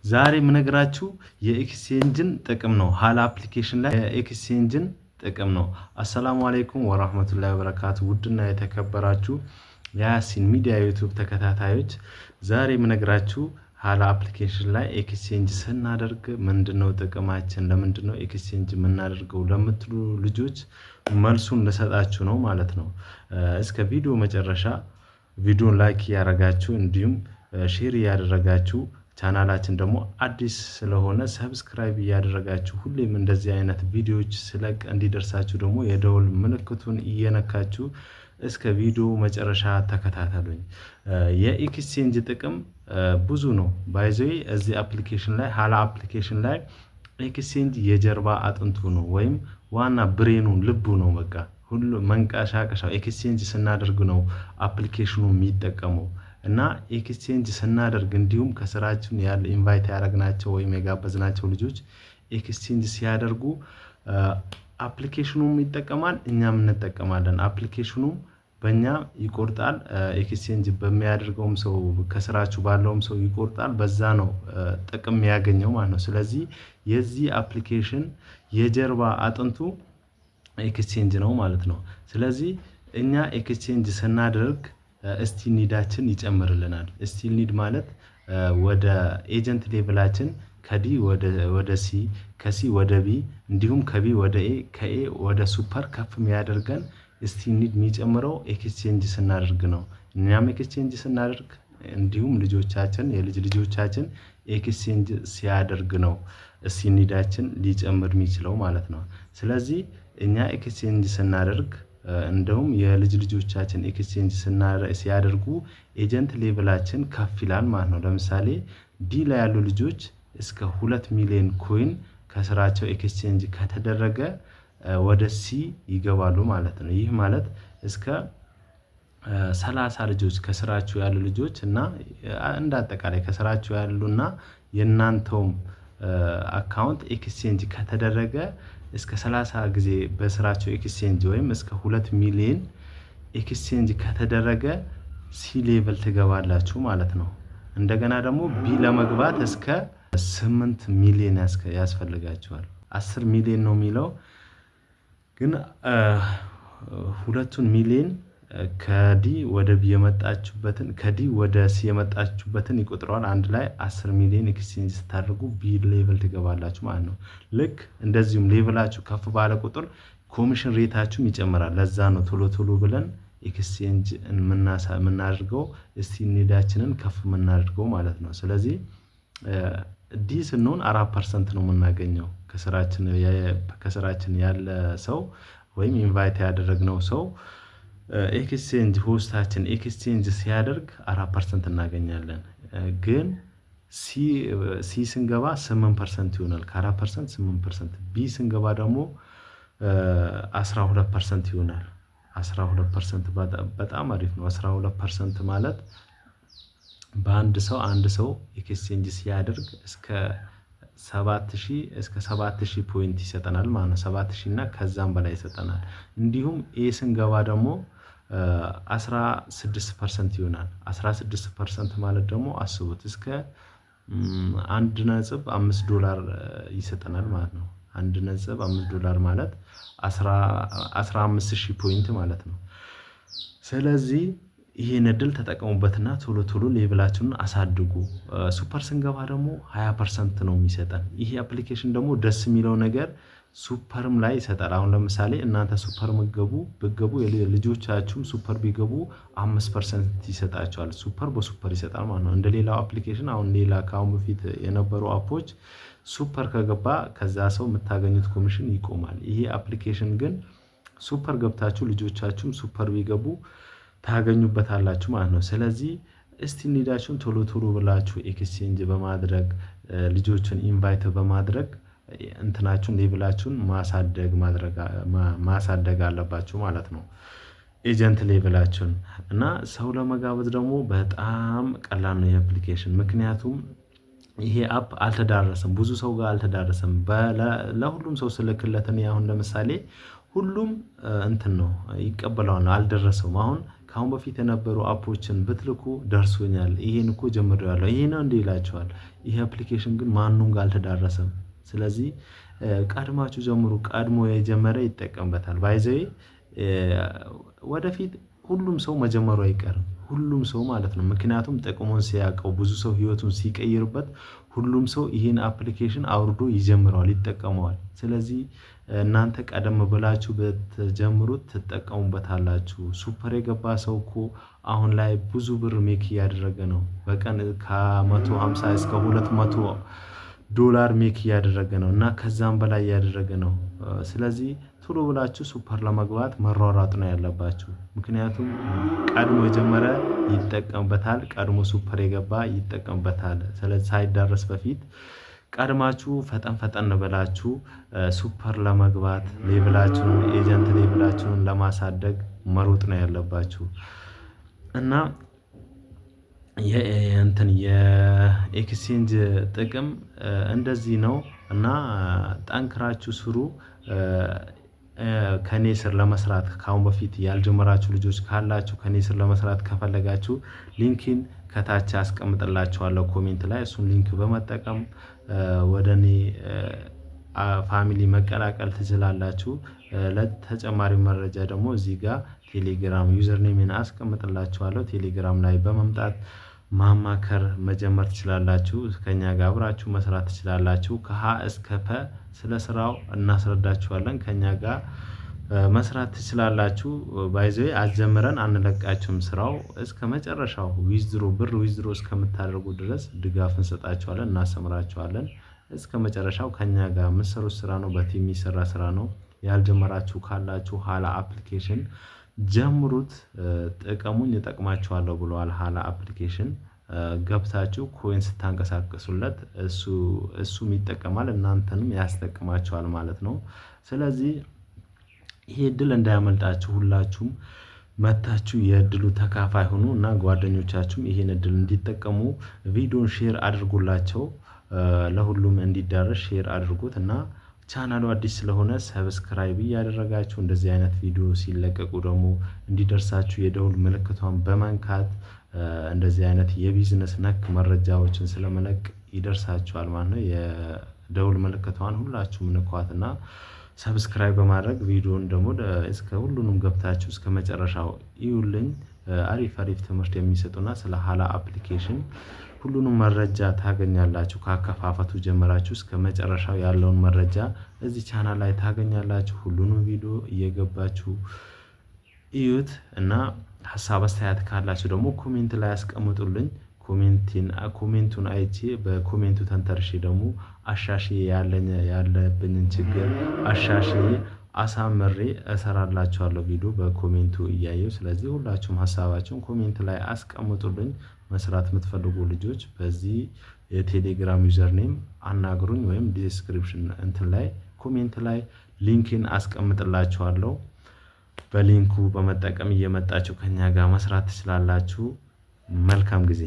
ዛሬ የምነግራችሁ የኤክስቼንጅን ጥቅም ነው። ሀላ አፕሊኬሽን ላይ የኤክስቼንጅን ጥቅም ነው። አሰላሙ አለይኩም ወራህመቱላሂ ወበረካቱ። ውድና የተከበራችሁ የያሲን ሚዲያ ዩቲዩብ ተከታታዮች ዛሬ የምነግራችሁ ሀላ አፕሊኬሽን ላይ ኤክስቼንጅ ስናደርግ ምንድነው ጥቅማችን፣ ለምንድነው ኤክስቼንጅ የምናደርገው ለምትሉ ልጆች መልሱን ልሰጣችሁ ነው ማለት ነው። እስከ ቪዲዮ መጨረሻ ቪዲዮን ላይክ ያደረጋችሁ እንዲሁም ሼር ያደረጋችሁ ቻናላችን ደግሞ አዲስ ስለሆነ ሰብስክራይብ ያደረጋችሁ ሁሌም እንደዚህ አይነት ቪዲዮዎች ስለቅ እንዲደርሳችሁ ደግሞ የደወል ምልክቱን እየነካችሁ እስከ ቪዲዮ መጨረሻ ተከታተሉኝ። የኤክስቼንጅ ጥቅም ብዙ ነው። ባይዘይ እዚህ አፕሊኬሽን ላይ ሀላ አፕሊኬሽን ላይ ኤክስቼንጅ የጀርባ አጥንቱ ነው ወይም ዋና ብሬኑ ልቡ ነው። በቃ ሁሉ መንቀሳቀሻው ኤክስቼንጅ ስናደርግ ነው አፕሊኬሽኑ የሚጠቀመው። እና ኤክስቼንጅ ስናደርግ እንዲሁም ከስራችን ያለ ኢንቫይት ያደረግናቸው ወይም የጋበዝናቸው ልጆች ኤክስቼንጅ ሲያደርጉ አፕሊኬሽኑም ይጠቀማል፣ እኛም እንጠቀማለን። አፕሊኬሽኑም በእኛ ይቆርጣል፣ ኤክስቼንጅ በሚያደርገውም ሰው ከስራችሁ ባለውም ሰው ይቆርጣል። በዛ ነው ጥቅም ያገኘው ማለት ነው። ስለዚህ የዚህ አፕሊኬሽን የጀርባ አጥንቱ ኤክስቼንጅ ነው ማለት ነው። ስለዚህ እኛ ኤክስቼንጅ ስናደርግ ስቲል ኒዳችን ይጨምርልናል። ስቲል ኒድ ማለት ወደ ኤጀንት ሌቭላችን ከዲ ወደ ሲ፣ ከሲ ወደ ቢ እንዲሁም ከቢ ወደ ኤ፣ ከኤ ወደ ሱፐር ከፍ የሚያደርገን ስቲል ኒድ የሚጨምረው ኤክስቼንጅ ስናደርግ ነው። እኛም ኤክስቼንጅ ስናደርግ እንዲሁም ልጆቻችን የልጅ ልጆቻችን ኤክስቼንጅ ሲያደርግ ነው ስቲል ኒዳችን ሊጨምር የሚችለው ማለት ነው። ስለዚህ እኛ ኤክስቼንጅ ስናደርግ እንደውም የልጅ ልጆቻችን ኤክስቼንጅ ሲያደርጉ ኤጀንት ሌቭላችን ከፍ ይላል ማለት ነው። ለምሳሌ ዲ ላይ ያሉ ልጆች እስከ 2 ሚሊዮን ኮይን ከስራቸው ኤክስቼንጅ ከተደረገ ወደ ሲ ይገባሉ ማለት ነው። ይህ ማለት እስከ 30 ልጆች ከስራቸው ያሉ ልጆች እና እንደ አጠቃላይ ከስራቸው ያሉና የናንተውም አካውንት ኤክስቼንጅ ከተደረገ እስከ 30 ጊዜ በስራቸው ኤክስቼንጅ ወይም እስከ 2 ሚሊዮን ኤክስቼንጅ ከተደረገ ሲ ሌቭል ትገባላችሁ ማለት ነው። እንደገና ደግሞ ቢ ለመግባት እስከ 8 ሚሊዮን ያስፈልጋችኋል። 10 ሚሊዮን ነው የሚለው ግን 2 ሚሊዮን ከዲ ወደ ቢ የመጣችሁበትን ከዲ ወደ ሲ የመጣችሁበትን ይቆጥረዋል። አንድ ላይ 10 ሚሊዮን ኤክስቼንጅ ስታደርጉ ቢ ሌቭል ትገባላችሁ ማለት ነው። ልክ እንደዚሁም ሌቭላችሁ ከፍ ባለ ቁጥር ኮሚሽን ሬታችሁም ይጨምራል። ለዛ ነው ቶሎ ብለን ኤክስቼንጅ የምናደርገው ስቲል ኒዳችንን ከፍ የምናደርገው ማለት ነው። ስለዚህ ዲ ስንሆን 4% ነው የምናገኘው ከስራችን ያለ ሰው ወይም ኢንቫይት ያደረግነው ሰው ኤክስቼንጅ ሆስታችን ኤክስቼንጅ ሲያደርግ 4% እናገኛለን። ግን ሲ ስንገባ 8% ይሆናል። ከ4% 8%። ቢ ስንገባ ደግሞ 12% ይሆናል። 12% በጣም አሪፍ ነው። 12% ማለት አንድ ሰው ኤክስቼንጅ ሲያደርግ እስከ 7000 ፖይንት ይሰጠናል ማለት ነው። 7000 እና ከዛም በላይ ይሰጠናል። እንዲሁም ኤ ስንገባ ደግሞ 16% ይሆናል። 16% ማለት ደግሞ አስቡት እስከ $1.5 ይሰጠናል ማለት ነው። $1.5 ማለት 15000 ፖይንት ማለት ነው። ስለዚህ ይሄን እድል ተጠቀሙበትና ቶሎ ሌቭላችሁን አሳድጉ። ሱፐር ስንገባ ደግሞ 20% ነው የሚሰጠን። ይሄ አፕሊኬሽን ደግሞ ደስ የሚለው ነገር ሱፐርም ላይ ይሰጣል። አሁን ለምሳሌ እናንተ ሱፐር ብትገቡ ልጆቻችሁም ሱፐር ቢገቡ 5% ይሰጣቸዋል። ሱፐር በሱፐር ይሰጣል ማለት ነው። እንደሌላው አፕሊኬሽን አሁን ሌላ ካሁን በፊት የነበሩ አፖች ሱፐር ከገባ ከዛ ሰው የምታገኙት ኮሚሽን ይቆማል። ይሄ አፕሊኬሽን ግን ሱፐር ገብታችሁ ልጆቻችሁም ሱፐር ቢገቡ ታገኙበታላችሁ ማለት ነው። ስለዚህ ስቲል ኒዳችሁን ቶሎ ብላችሁ ኤክስቼንጅ በማድረግ ልጆችን ኢንቫይት በማድረግ እንትናችሁን ሌቭላችሁን ማሳደግ አለባችሁ ማለት ነው። ኤጀንት ሌቭላችሁን እና ሰው ለመጋበዝ ደግሞ በጣም ቀላል ነው የአፕሊኬሽን። ምክንያቱም ይሄ አፕ አልተዳረሰም፣ ብዙ ሰው ጋር አልተዳረሰም። ለሁሉም ሰው ስልክለት እኔ አሁን ለምሳሌ ሁሉም እንትን ነው ይቀበላል፣ አልደረሰውም። ካሁን በፊት የነበሩ አፖችን ብትልኩ ደርሶኛል፣ ይሄን እኮ ጀምሬዋለሁ፣ ይሄ ነው እንደ ይላችኋል። ይሄ አፕሊኬሽን ግን ማንም ጋር አልተዳረሰም። ስለዚህ ቀድማችሁ ጀምሩ። ቀድሞ የጀመረ ይጠቀምበታል። ባይ ዘ ዌይ ወደፊት ሁሉም ሰው መጀመሩ አይቀርም። ሁሉም ሰው ማለት ነው። ምክንያቱም ጥቅሙን ሲያውቀው ብዙ ሰው ህይወቱን ሲቀይርበት ሁሉም ሰው ይህን አፕሊኬሽን አውርዶ ይጀምረዋል፣ ይጠቀመዋል። ስለዚህ እናንተ ቀደም ብላችሁ ብትጀምሩት ትጠቀሙበታላችሁ። ሱፐር የገባ ሰው እኮ አሁን ላይ ብዙ ብር ሜክ እያደረገ ነው። በቀን ከ150 እስከ $200 ሜክ እያደረገ ነው እና ከዛም በላይ እያደረገ ነው። ስለዚህ ቶሎ ብላችሁ ሱፐር ለመግባት መሯሯጥ ነው ያለባችሁ። ምክንያቱም ቀድሞ የጀመረ ይጠቀምበታል፣ ቀድሞ ሱፐር የገባ ይጠቀምበታል። ስለዚህ ሳይዳረስ በፊት ቀድማችሁ ፈጠን ፈጠን ብላችሁ ሱፐር ለመግባት ሌቭላችሁን ኤጀንት ሌቭላችሁን ለማሳደግ መሮጥ ነው ያለባችሁ እና የኤክስቼንጅ ጥቅም እንደዚህ ነው እና ጠንክራችሁ ስሩ። ከኔ ስር ለመስራት ካሁን በፊት ያልጀመራችሁ ልጆች ካላችሁ ከኔ ስር ለመስራት ከፈለጋችሁ ሊንክን ከታች አስቀምጥላችኋለሁ ኮሜንት ላይ። እሱን ሊንክ በመጠቀም ወደኔ ፋሚሊ መቀላቀል ትችላላችሁ። ለተጨማሪ መረጃ ደግሞ እዚህ ጋር ቴሌግራም ዩዘር ኔምን አስቀምጥላችኋለሁ። ቴሌግራም ላይ በመምጣት ማማከር መጀመር ትችላላችሁ። ከኛ ጋር አብራችሁ መስራት ትችላላችሁ። ከሀ እስከ ፐ ስለ ስራው እናስረዳችኋለን። ከኛ ጋር መስራት ትችላላችሁ። ባይዘይ አጀምረን አንለቃችሁም። ስራው እስከ መጨረሻው ብር ዊዝድሮ እስከምታደርጉ ድረስ ድጋፍ እንሰጣችኋለን፣ እናስተምራችኋለን። እስከ መጨረሻው ከኛ ጋር የምትሰሩት ስራ ነው። በቲም የሚሰራ ስራ ነው። ያልጀመራችሁ ካላችሁ ሀላ አፕሊኬሽን ጀምሩት። ጥቅሙን ይጠቅማችኋለሁ ብለዋል። ሀላ አፕሊኬሽን ገብታችሁ ኮይን ስታንቀሳቀሱለት እሱም ይጠቀማል፣ እናንተንም ያስጠቅማችኋል ማለት ነው። ስለዚህ ይሄ እድል እንዳያመልጣችሁ ሁላችሁም መታችሁ የእድሉ ተካፋይ ሆኑ እና ጓደኞቻችሁም ይሄን እድል እንዲጠቀሙ ቪዲዮን ሼር አድርጉላቸው። ለሁሉም እንዲዳረስ ሼር አድርጉት እና ቻናሉ አዲስ ስለሆነ ሰብስክራይብ እያደረጋችሁ እንደዚህ አይነት ቪዲዮ ሲለቀቁ ደግሞ እንዲደርሳችሁ የደውል ምልክቷን በመንካት እንደዚህ አይነት የቢዝነስ ነክ መረጃዎችን ስለመለቅ ይደርሳችኋል ማለት ነው። የደውል ምልክቷን ሁላችሁም ንኳትና ሰብስክራይብ በማድረግ ቪዲዮን ደግሞ እስከ ሁሉንም ገብታችሁ እስከ መጨረሻው ይዩልኝ። አሪፍ ትምህርት የሚሰጡና ስለ ሀላ አፕሊኬሽን ሁሉንም መረጃ ታገኛላችሁ። ካከፋፈቱ ጀምራችሁ እስከ መጨረሻው ያለውን መረጃ እዚህ ቻናል ላይ ታገኛላችሁ። ሁሉንም ቪዲዮ እየገባችሁ እዩት እና ሀሳብ አስተያየት ካላችሁ ደግሞ ኮሜንት ላይ አስቀምጡልኝ። ኮሜንቱን አይቼ በኮሜንቱ ተንተርሼ ደግሞ አሻሽዬ ያለብኝን ችግር አሻሽዬ አሳምሬ እሰራላችኋለሁ ቪዲዮ በኮሜንቱ እያየሁ። ስለዚህ ሁላችሁም ሀሳባችሁን ኮሜንት ላይ አስቀምጡልኝ። መስራት የምትፈልጉ ልጆች በዚህ የቴሌግራም ዩዘር ኔም አናግሩኝ ወይም ዲስክሪፕሽን ላይ ኮሜንት ላይ ሊንክን አስቀምጥላችኋለሁ። በሊንኩ በመጠቀም እየመጣችሁ ከኛ ጋር መስራት ትችላላችሁ። መልካም ጊዜ